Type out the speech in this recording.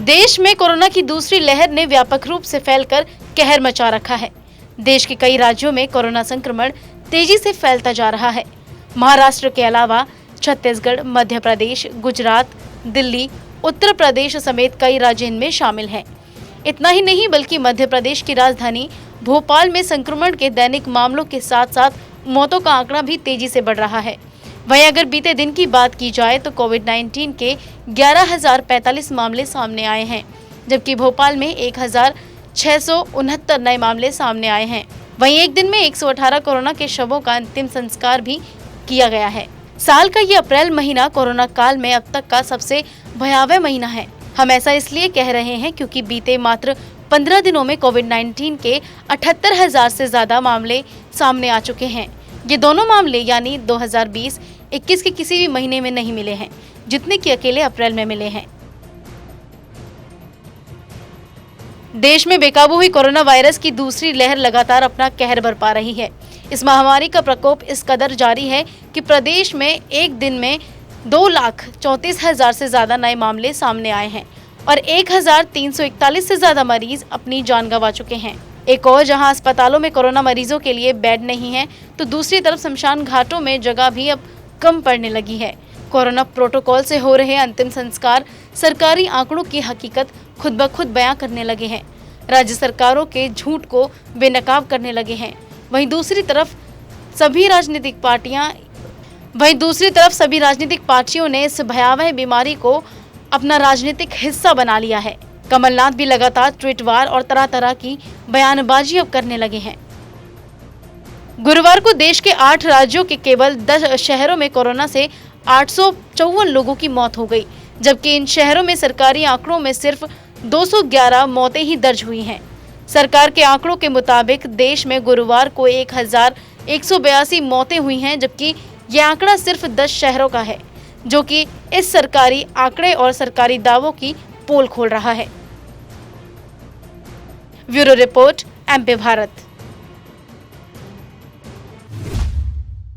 देश में कोरोना की दूसरी लहर ने व्यापक रूप से फैलकर कहर मचा रखा है। देश के कई राज्यों में कोरोना संक्रमण तेजी से फैलता जा रहा है। महाराष्ट्र के अलावा छत्तीसगढ़, मध्य प्रदेश, गुजरात, दिल्ली, उत्तर प्रदेश समेत कई राज्य इनमें शामिल हैं। इतना ही नहीं बल्कि मध्य प्रदेश की राजधानी भोपाल में संक्रमण के दैनिक मामलों के साथ साथ मौतों का आंकड़ा भी तेजी से बढ़ रहा है। वहीं अगर बीते दिन की बात की जाए तो कोविड-19 के 11,045 मामले सामने आए हैं, जबकि भोपाल में 1,669 नए मामले सामने आए हैं। वहीं एक दिन में 118 कोरोना के शवों का अंतिम संस्कार भी किया गया है। साल का ये अप्रैल महीना कोरोना काल में अब तक का सबसे भयावह महीना है। हम ऐसा इसलिए कह रहे हैं क्योंकि बीते मात्र 15 दिनों में कोविड-19 के 78,000 से ज्यादा मामले सामने आ चुके हैं। ये दोनों मामले यानी 2020-21 के किसी भी महीने में नहीं मिले हैं, जितने कि अकेले अप्रैल में मिले हैं। देश में बेकाबू हुई कोरोना वायरस की दूसरी लहर लगातार अपना कहर बरपा रही है। इस महामारी का प्रकोप इस कदर जारी है कि प्रदेश में एक दिन में 2,34,000 से ज्यादा नए मामले सामने आए हैं और 1,341 से ज्यादा मरीज अपनी जान गंवा चुके हैं। एक और जहां अस्पतालों में कोरोना मरीजों के लिए बेड नहीं है, तो दूसरी तरफ शमशान घाटों में जगह भी अब कम पड़ने लगी है। कोरोना प्रोटोकॉल से हो रहे अंतिम संस्कार सरकारी आंकड़ों की हकीकत खुद ब खुद बयां करने लगे हैं। राज्य सरकारों के झूठ को बेनकाब करने लगे हैं। वहीं दूसरी तरफ सभी राजनीतिक पार्टियों ने इस भयावह बीमारी को अपना राजनीतिक हिस्सा बना लिया है। कमलनाथ भी लगातार ट्वीट वार और तरह तरह की बयानबाजी अब करने लगे हैं। गुरुवार को देश के 8 राज्यों के केवल 10 शहरों में कोरोना से 854 लोगों की मौत हो गई, जबकि इन शहरों में सरकारी आंकड़ों में सिर्फ 211 मौतें ही दर्ज हुई हैं। सरकार के आंकड़ों के मुताबिक देश में गुरुवार को 1,182 मौतें हुई हैं, जबकि यह आंकड़ा सिर्फ 10 शहरों का है, जो कि इस सरकारी आंकड़े और सरकारी दावों की पोल खोल रहा है। Bureau report, MP Bharat.